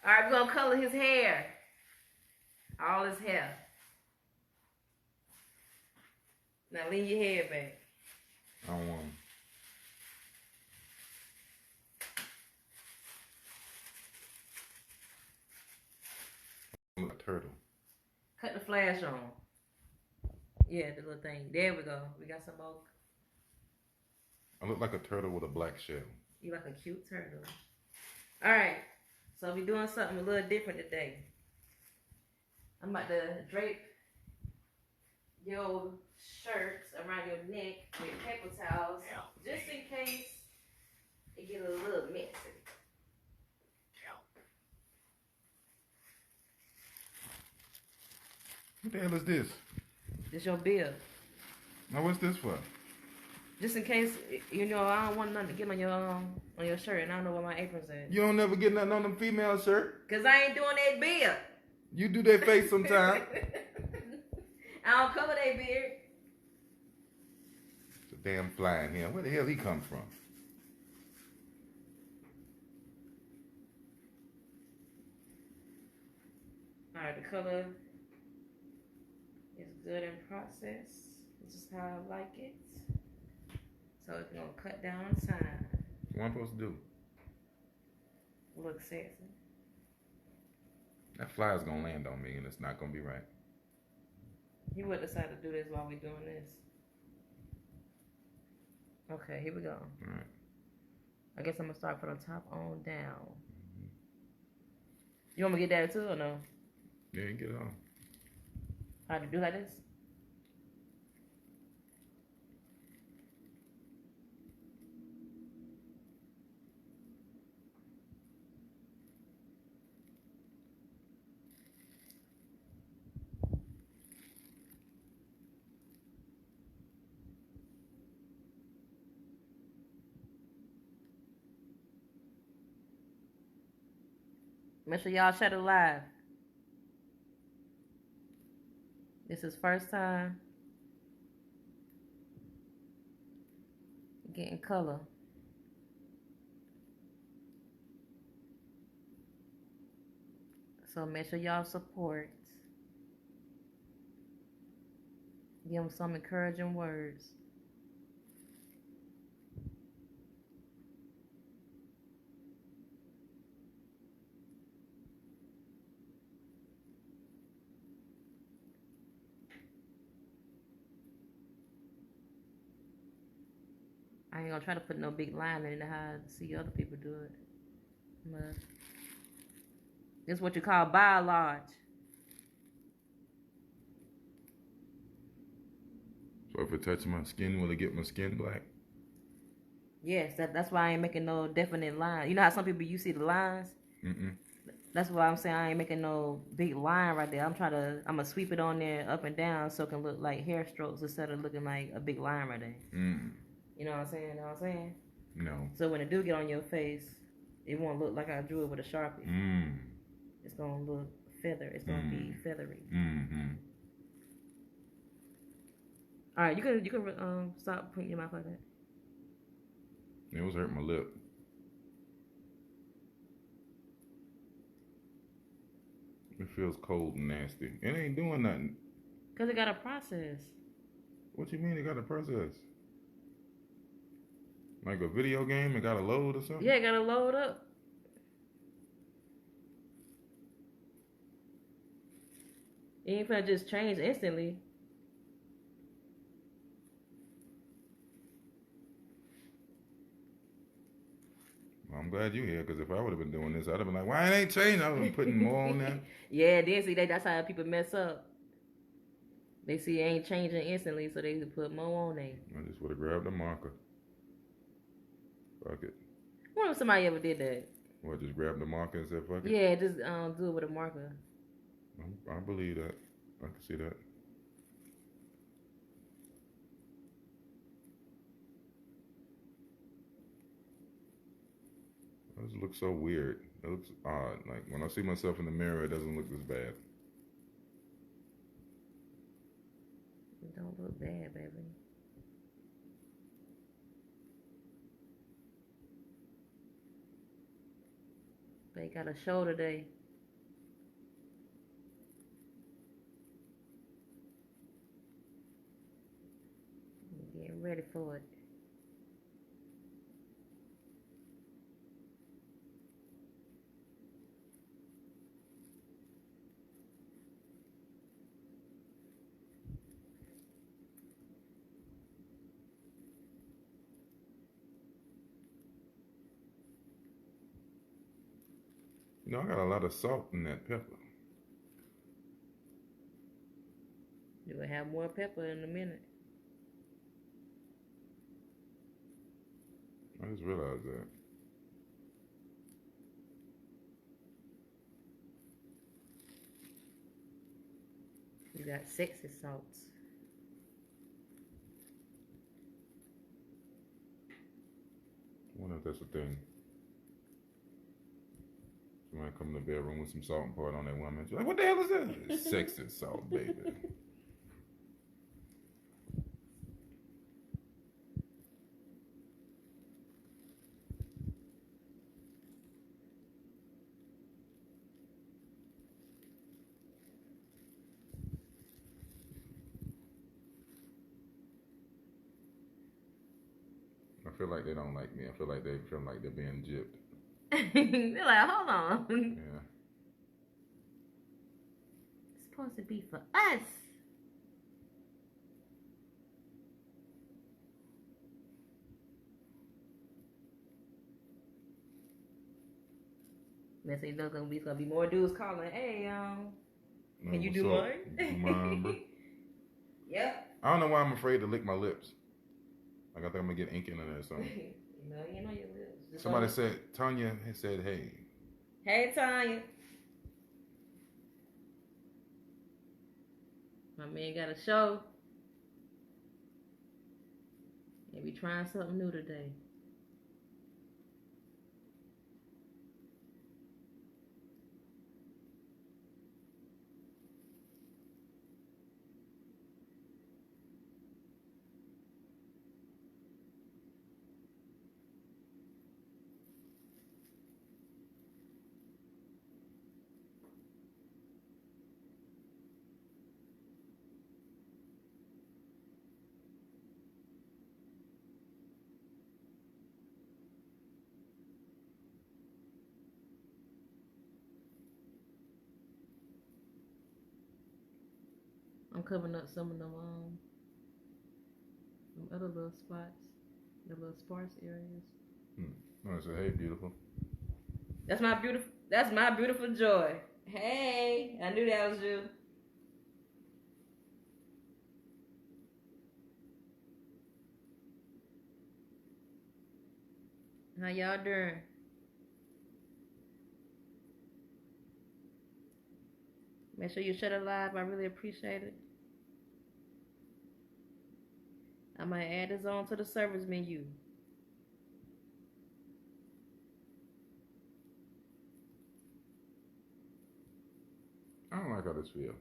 All right, we're gonna color his hair. All his hair. Now lean your head back. I don't want him. I'm a turtle. Cut the flash on. Yeah, the little thing. There we go. We got some more. I look like a turtle with a black shell. You like a cute turtle. All right. So we're doing something a little different today. I'm about to drape your shirts around your neck with paper towels, just in case it get a little messy. What the hell is this? This your bill. Now what's this for? Just in case, you know, I don't want nothing to get on your shirt, and I don't know where my apron's at. You don't never get nothing on them female shirt? Cause I ain't doing that beard. You do their face sometime. I don't cover that beard. It's a damn fly in here. Where the hell he come from? Alright, the color is good in process. This is how I like it. So it's gonna cut down on time. What am I supposed to do? Look sexy. That fly is gonna land on me and it's not gonna be right. He would decide to do this while we're doing this. Okay, here we go. Alright. I guess I'm gonna start from the top on down. Mm-hmm. You want me to get that too or no? Yeah, you get it on. How to do like this? Make sure y'all share the live. This is first time getting color. So make sure y'all support. Give them some encouraging words. I ain't gonna try to put no big line in it how I see other people do it. But this is what you call by large. So if it touches my skin, will it get my skin black? Yes, that's why I ain't making no definite line. You know how some people you see the lines? Mm-mm. That's why I'm saying I ain't making no big line right there. I'm gonna sweep it on there up and down so it can look like hair strokes instead of looking like a big line right there. Mm. You know what I'm saying? Know what I'm saying? No. So when it do get on your face, it won't look like I drew it with a Sharpie. Mm. It's gonna look feather. It's gonna be feathery. Mm-hmm. All right, you can stop putting your mouth like that. It was hurting my lip. It feels cold and nasty. It ain't doing nothing. Cause it got a process. What you mean it got a process? Like a video game, it got to load or something? Yeah, it gotta load up. You ain't finna just change instantly. Well, I'm glad you're here, because if I would have been doing this, I'd have been like, why it ain't changing? I would have been putting more on there. Yeah, then see, that's how people mess up. They see it ain't changing instantly, so they put more on there. I just would have grabbed a marker. Fuck it. I wonder if somebody ever did that. What, just grab the marker and say fuck it? Yeah, just do it with a marker. I believe that. I can see that. This looks so weird. It looks odd. Like when I see myself in the mirror, it doesn't look this bad. It don't look bad, baby. They got a show today. Getting ready for it. You know, I got a lot of salt in that pepper. You will have more pepper in a minute. I just realized that. You got sexy salts. I wonder if that's a thing. Somebody come in the bedroom with some salt and pour it on that woman. She's like, what the hell is that? It's sexy salt, baby. I feel like they don't like me. I feel like they feel like they're being gypped. They're like, hold on. Yeah. It's supposed to be for us. Next thing you know, it's gonna be more dudes calling. Hey, can you do mine? Do mine, bro. Yep. I don't know why I'm afraid to lick my lips. Like I think I'm gonna get ink in there or something. You know your lips. Just Somebody said, Tanya said, hey. Hey, Tanya. My man got a show. And we trying something new today. I'm covering up some of them other little spots, the little sparse areas. I said, hey, beautiful. That's my beautiful joy. Hey, I knew that was you. How y'all doing? Make sure you share it live. I really appreciate it. I might add this on to the service menu. I don't like how this feels.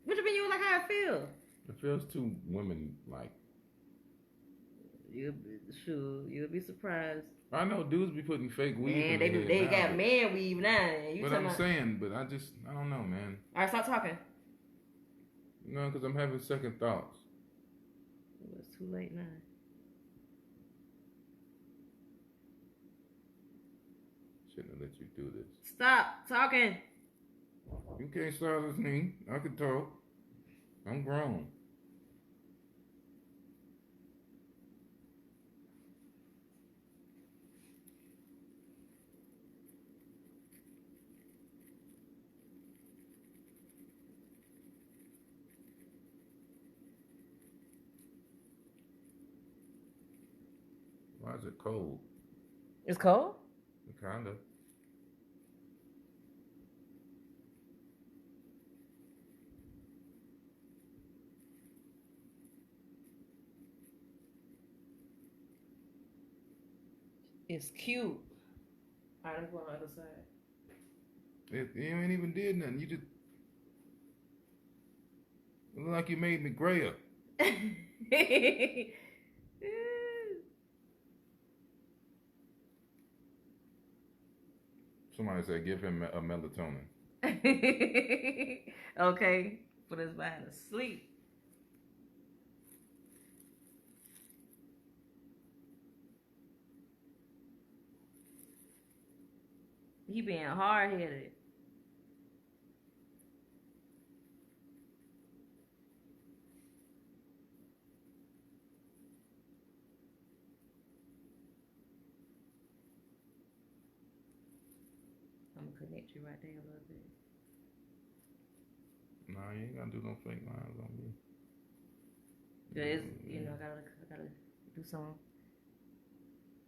What you mean you like how it feel? It feels too women-like. You'll be surprised. I know dudes be putting fake weave in Man, their they head now, got but- man weave now. But I'm saying, but I don't know, man. Alright, stop talking. No, because I'm having second thoughts. It's too late now. Shouldn't have let you do this. Stop talking. You can't silence me. I can talk. I'm grown. Why is it cold? It's cold? Kind of. It's cute. Alright, I'm going on the other side. You ain't even did nothing. You just it look like you made me grayer. Somebody said give him a melatonin. Okay, put his behind to sleep. He being hard headed. I'm gonna connect you right there a little bit. Nah, you ain't gonna do no fake lines on me. Cause I gotta do some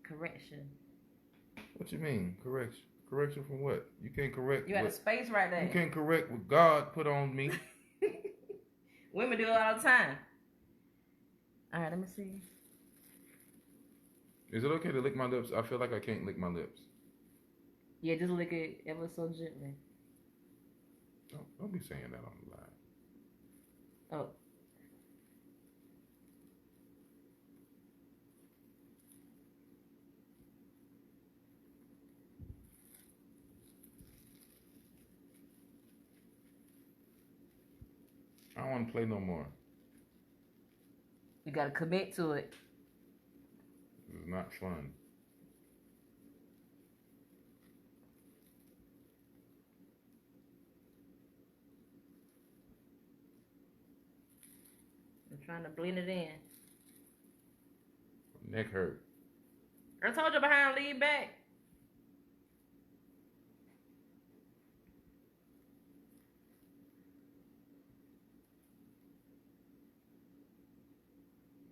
correction. What you mean? Correction? Correction from what? You can't correct. You got a space right there. You can't correct what God put on me. Women do it all the time. All right, let me see. Is it okay to lick my lips? I feel like I can't lick my lips. Yeah, just lick it ever so gently. Don't be saying that on the line. Oh. I don't want to play no more. You gotta commit to it. It's not fun. I'm trying to blend it in. Neck hurt. I told you behind, lean back.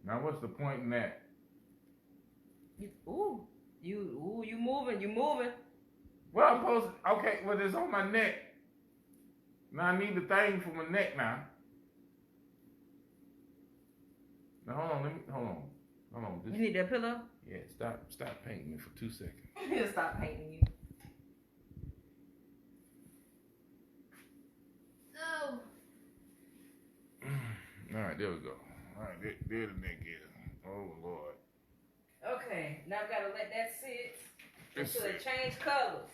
Now what's the point in that? You moving. Well, I'm supposed to, okay, well, it's on my neck. Now I need the thing for my neck now. Now hold on. You need that pillow? Yeah, stop painting me for 2 seconds. Stop painting you. Oh. All right, there we go. All right, there the neck is. Oh, Lord. Okay, now I've got to let that sit It's- until it change colors.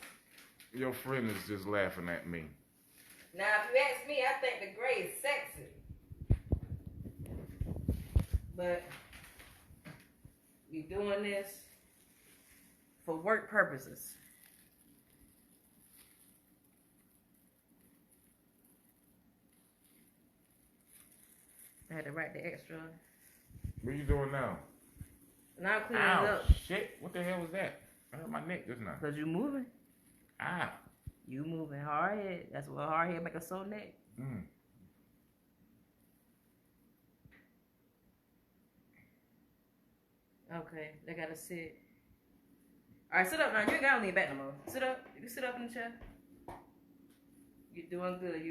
Your friend is just laughing at me. Now, if you ask me, I think the gray is sexy. But we're doing this for work purposes. I had to write the extra. What are you doing now? Now I'm cleaning Ow, it up. shit. What the hell was that? I hurt my neck just now. Because you moving. Ow. You moving hard head. That's what hard head make a sore neck. Mm. Okay, they gotta sit. Alright, sit up now. You ain't gotta lean back no more. Sit up. You can sit up in the chair. You're doing good,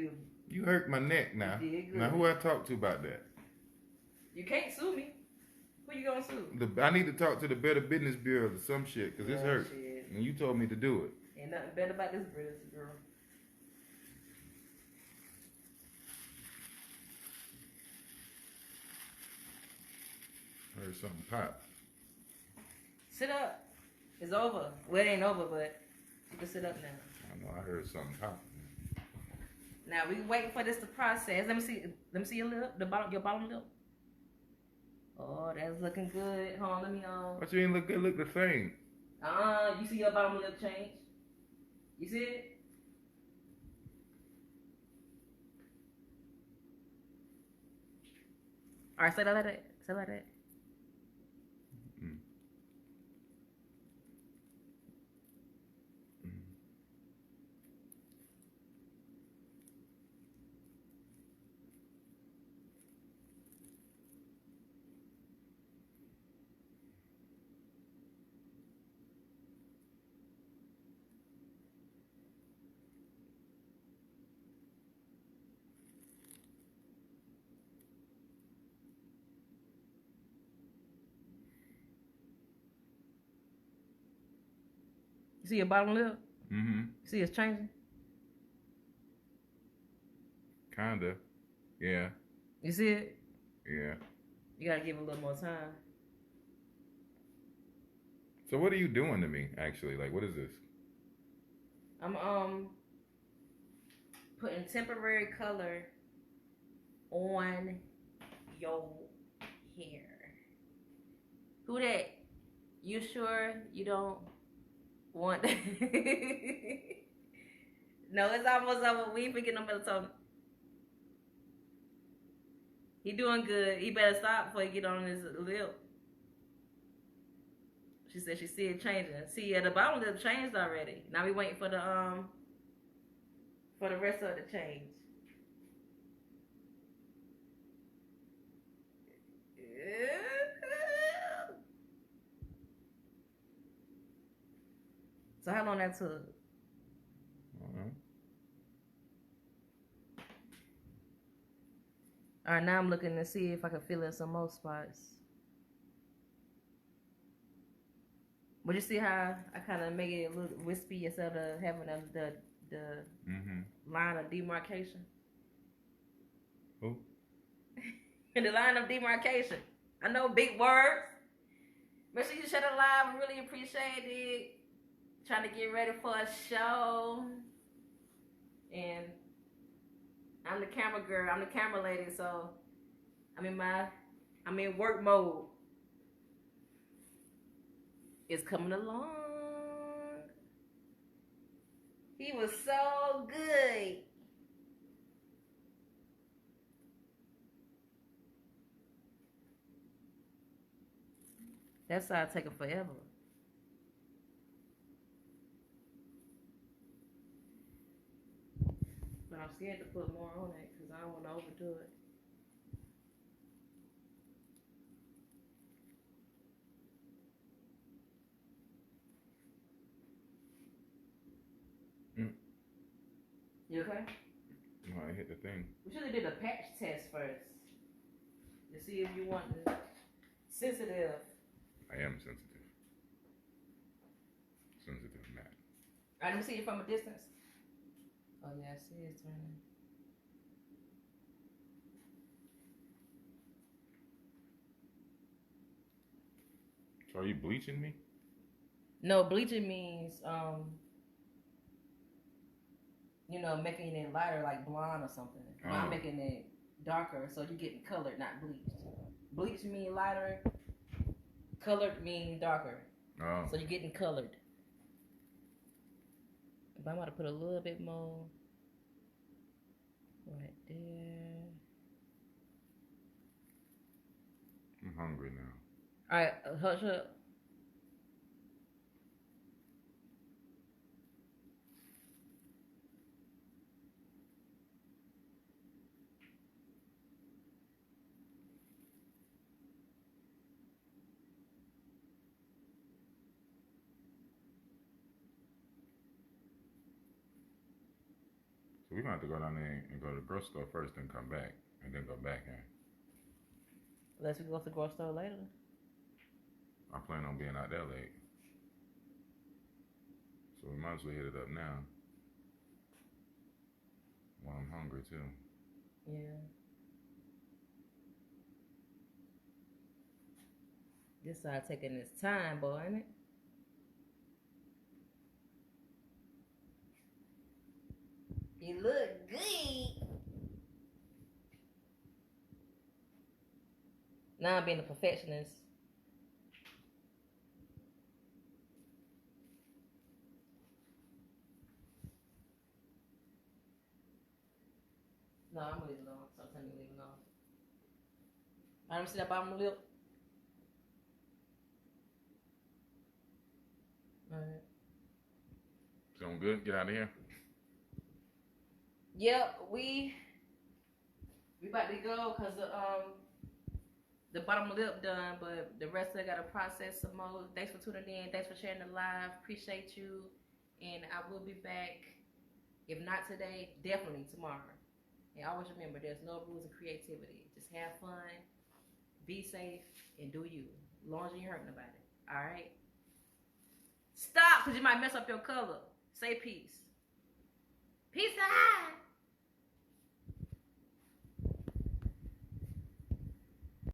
You hurt my neck now. You did good. Now, who I talk to about that? You can't sue me. Who you gonna sue? I need to talk to the Better Business Bureau or some shit, because it's hurt. Shit. And you told me to do it. Ain't nothing better about this girl. Heard something pop. Sit up. It's over. Well, it ain't over, but you can sit up now. I know I heard something pop. Now we waiting for this to process. Let me see your lip, your bottom lip. Oh, that's looking good. Hold on, let me But you ain't look good, look the same. you see your bottom lip change? You see it? Alright, say like that. Say like that. Mm. Mm. You see your bottom lip? Mm-hmm. See it's changing? Kinda. Yeah. You see it? Yeah. You gotta give it a little more time. So what are you doing to me, actually? Like, what is this? I'm putting temporary color on your hair. Who that? You sure you don't want that? No, it's almost over. We ain't forgetting no melatonin. He doing good. He better stop before he get on his lip. She said she see it changing. See, at the bottom lip changed already. Now we waiting for the rest of it to change. So how long that took? All right, now I'm looking to see if I can fill in some more spots. But you see how I kind of make it look wispy instead of having the line of demarcation? Who? The line of demarcation. I know big words. Make sure you share the live. I really appreciate it. Trying to get ready for a show. And I'm the camera girl. I'm the camera lady. So I'm in work mode. It's coming along. He was so good. That's why I take it forever. But I'm scared to put more on it because I don't want to overdo it. You okay? No, I hit the thing. We should have did a patch test first to see if you want the sensitive. I am sensitive. Sensitive, Matt. All right, let me see it from a distance. Oh yeah, I see it's turning. So are you bleaching me? No, bleaching means making it lighter like blonde or something. Oh. I'm making it darker so you're getting colored, not bleached. Bleach mean lighter, colored mean darker. Oh. So you're getting colored. But I'm going to put a little bit more right there. I'm hungry now. All right, hush up. So we're going to have to go down there and go to the grocery store first, then come back, and then go back in. Unless we go to the grocery store later. I plan on being out there late. So we might as well hit it up now. While I'm hungry too. Yeah. This side taking its time, boy, ain't it? You look good. Now I'm being a perfectionist. No, I'm gonna leave it alone. Sometimes you leave it alone. I don't see that bottom lip. Alright. Feeling good? Get out of here. Yep, we about to go because the bottom lip done, but the rest of it gotta process some more. Thanks for tuning in. Thanks for sharing the live. Appreciate you, and I will be back. If not today, definitely tomorrow. And always remember, there's no rules of creativity. Just have fun, be safe, and do you. As long as you ain't hurting nobody. All right. Stop, because you might mess up your color. Say peace. Peace out.